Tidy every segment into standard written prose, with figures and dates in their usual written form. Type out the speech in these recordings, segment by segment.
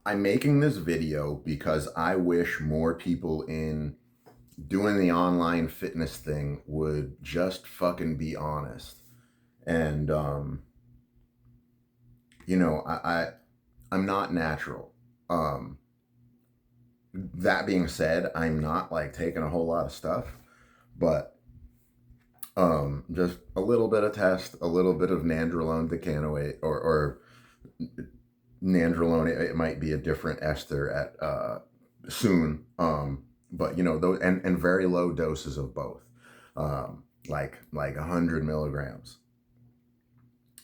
I'm making this video because I wish more people in doing the online fitness thing would just fucking be honest. And I'm not natural. Um that being said, I'm not like taking a whole lot of stuff, but just a little bit of test, a little bit of nandrolone decanoate or nandrolone. It might be a different ester at soon. But those and very low doses of both, like 100 milligrams,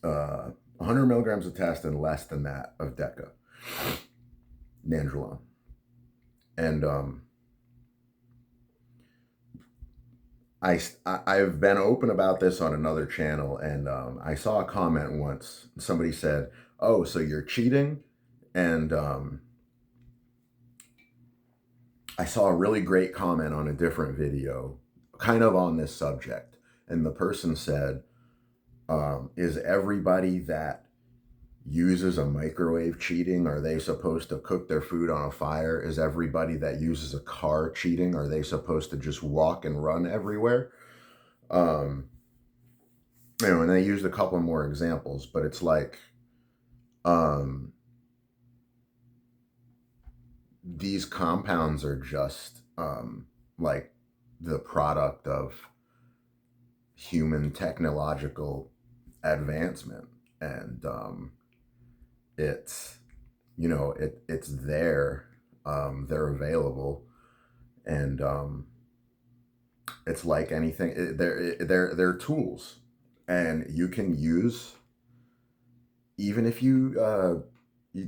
100 milligrams of test and less than that of Deca nandrolone. And I've been open about this on another channel, and I saw a comment once. Somebody said, "Oh, so you're cheating?" And I saw a really great comment on a different video, kind of on this subject, and the person said, "Is everybody that uses a microwave cheating? Are they supposed to cook their food on a fire? Is everybody that uses a car cheating? Are they supposed to just walk and run everywhere?" Um, and they used a couple more examples, but it's like, um, these compounds are just like the product of human technological advancement, and it's it's there. They're available, and it's like anything. They're tools, and you can use, even if you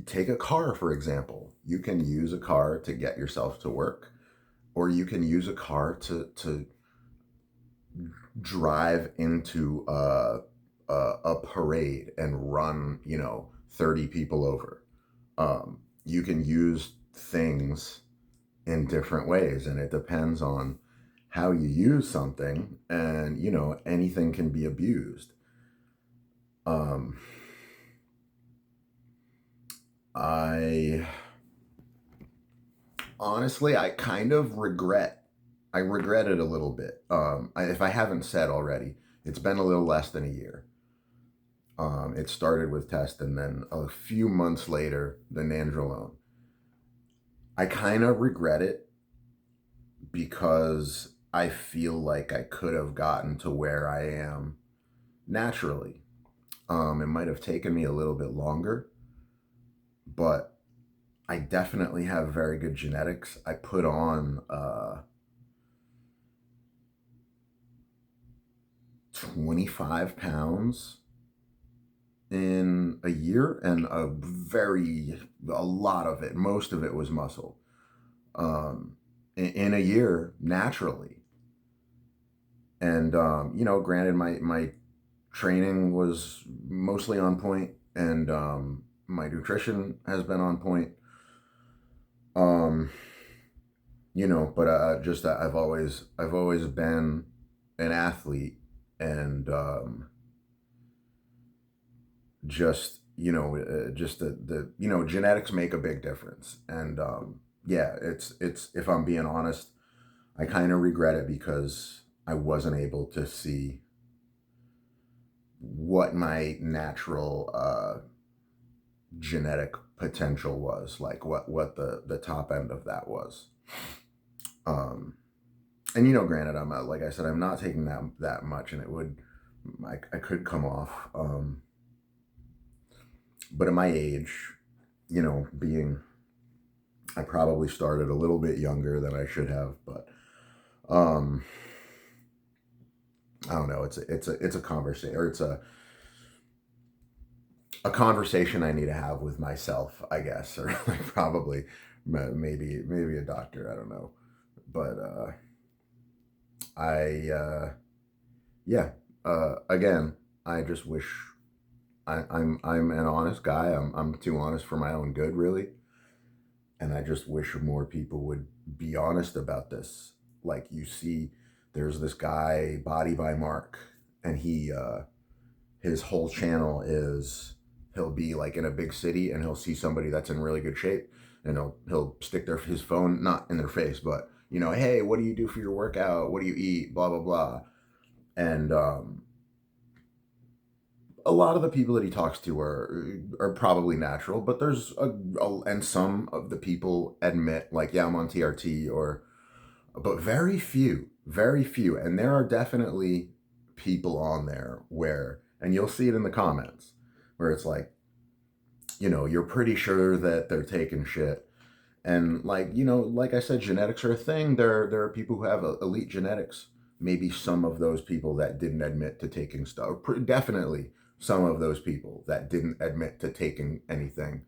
take a car for example. You can use a car to get yourself to work, or you can use a car to drive into a parade and run 30 people over. You can use things in different ways, and it depends on how you use something, and anything can be abused. um I honestly, I kind of regret it a little bit. If I haven't said already, it's been a little less than a year. It started with test, and then a few months later, the nandrolone. I kind of regret it because I feel like I could have gotten to where I am naturally. It might have taken me a little bit longer, but I definitely have very good genetics. I put on 25 pounds in a year, and a lot of it, most of it was muscle, in a year naturally. And granted, my training was mostly on point, and my nutrition has been on point. um but just that I've always been an athlete, and just the genetics make a big difference. And yeah, it's if I'm being honest, I kind of regret it because I wasn't able to see what my natural genetic potential was, like what the top end of that was. um and granted, I'm not, like I said, I'm not taking that much, and it would, I could come off. But at my age, being, I probably started a little bit younger than I should have, but um I don't know. It's a conversation, or it's a conversation I need to have with myself, I guess, or like probably maybe a doctor. I don't know, but I yeah. Again, I just wish, I'm an honest guy. I'm too honest for my own good, really, and I just wish more people would be honest about this. Like, you see, there's this guy, Body by Mark, and his whole channel is he'll be like in a big city and he'll see somebody that's in really good shape, and he'll stick his phone, not in their face, but hey, what do you do for your workout? What do you eat? Blah blah blah. And a lot of the people that he talks to are probably natural, but there's and some of the people admit, like, yeah, I'm on TRT, but very few, and there are definitely people on there where, and you'll see it in the comments, where it's like, you're pretty sure that they're taking shit. And like, like I said, genetics are a thing. There are people who have elite genetics. Maybe some of those people that didn't admit to taking stuff, definitely some of those people that didn't admit to taking anything,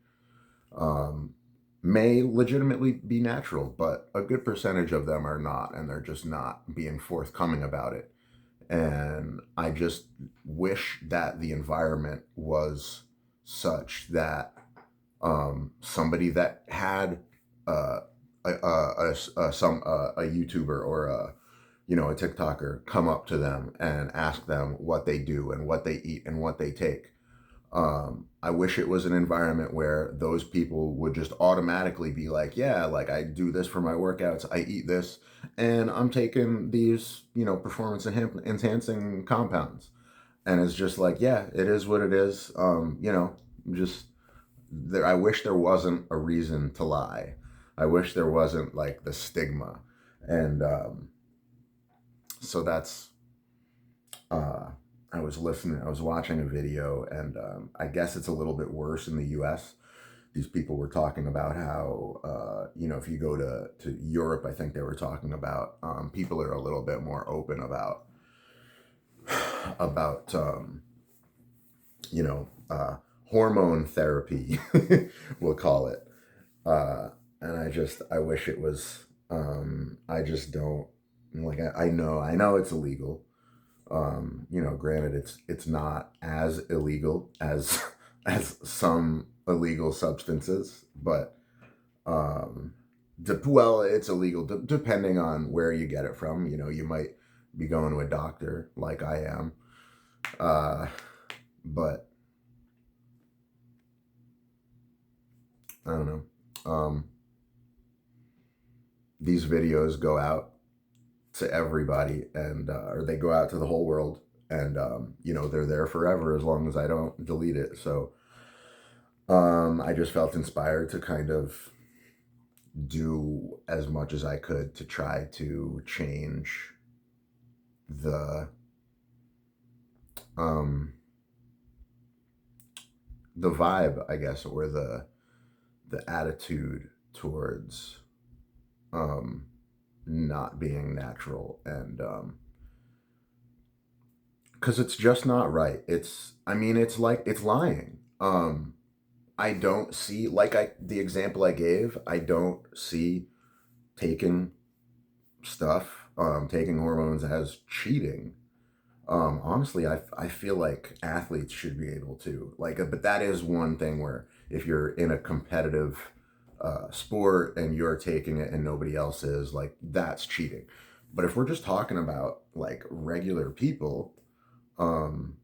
um, may legitimately be natural, but a good percentage of them are not, and they're just not being forthcoming about it. And I just wish that the environment was such that somebody that had uh, a YouTuber or a TikToker come up to them and ask them what they do and what they eat and what they take. I wish it was an environment where those people would just automatically be like, yeah, like, I do this for my workouts, I eat this, and I'm taking these, performance enhancing compounds. And it's just like, yeah, it is what it is. Just there. I wish there wasn't a reason to lie. I wish there wasn't like the stigma. And so that's, uh, I was watching a video, and I guess it's a little bit worse in the US. These people were talking about how, if you go to Europe, I think they were talking about, people are a little bit more open about you know, hormone therapy, we'll call it. And I wish it was, I just don't, like, I know it's illegal. Granted, it's not as illegal as as some illegal substances, but well, it's illegal depending on where you get it from. You might be going to a doctor, like I am, but I don't know. These videos go out to everybody, and or they go out to the whole world, and they're there forever as long as I don't delete it. So I just felt inspired to kind of do as much as I could to try to change the um the vibe, I guess, or the attitude towards not being natural. And because it's just not right. It's like, it's lying. I don't see, like, the example I gave, I don't see taking stuff, taking hormones as cheating. Honestly, I feel like athletes should be able to, like, but that is one thing where if you're in a competitive sport and you're taking it and nobody else is, like, that's cheating. But if we're just talking about like regular people, um,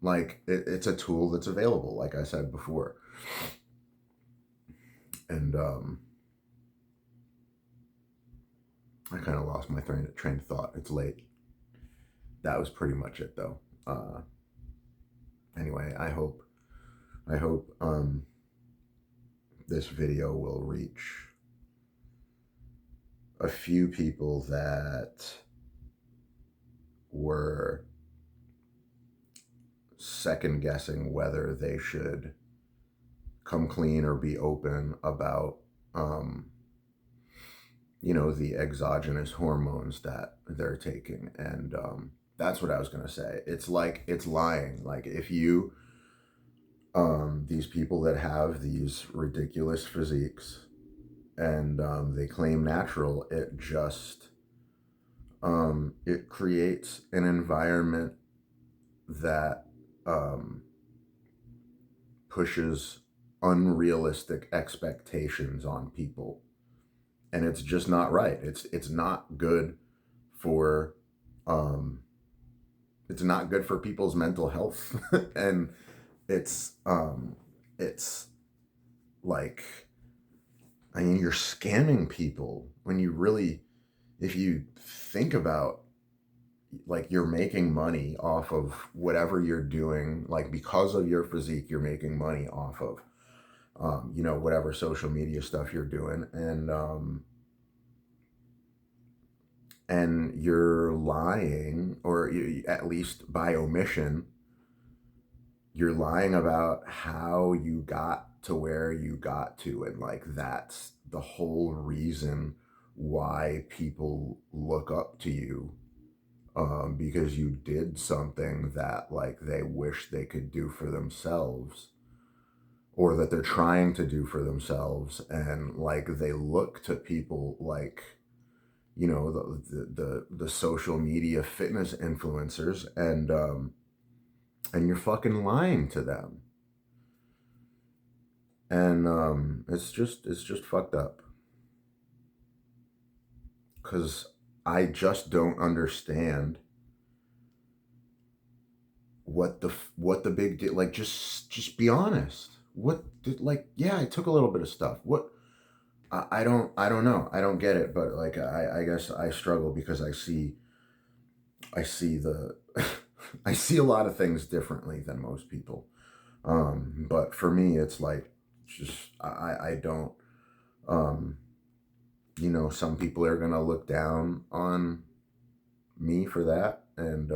like, it's a tool that's available, like I said before. And I kind of lost my train of thought. It's late. That was pretty much it, though. Anyway, I hope this video will reach a few people that were second guessing whether they should come clean or be open about the exogenous hormones that they're taking. And that's what I was going to say. It's like, it's lying. Like, if you these people that have these ridiculous physiques, and they claim natural, it creates an environment that pushes unrealistic expectations on people, and it's just not right. It's not good for it's not good for people's mental health. And it's it's like, I mean, you're scamming people when you really, if you think about, like, you're making money off of whatever you're doing, like because of your physique, you're making money off of, whatever social media stuff you're doing, and you're lying, or at least by omission, you're lying about how you got to where you got to, and like that's the whole reason why people look up to you, because you did something that like they wish they could do for themselves, or that they're trying to do for themselves, and like they look to people like, the social media fitness influencers, and you're fucking lying to them, and it's just fucked up, because I just don't understand what the big deal, like, just be honest. What did, like, yeah, I took a little bit of stuff. What, I don't know. I don't get it, but like I guess I struggle because I see the I see a lot of things differently than most people. But for me it's like, just I don't, um some people are gonna look down on me for that, and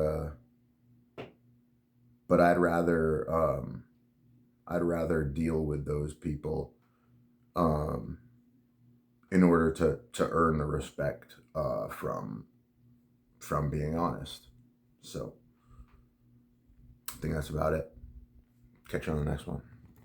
but I'd rather deal with those people, um in order to earn the respect, from being honest. So I think that's about it. Catch you on the next one.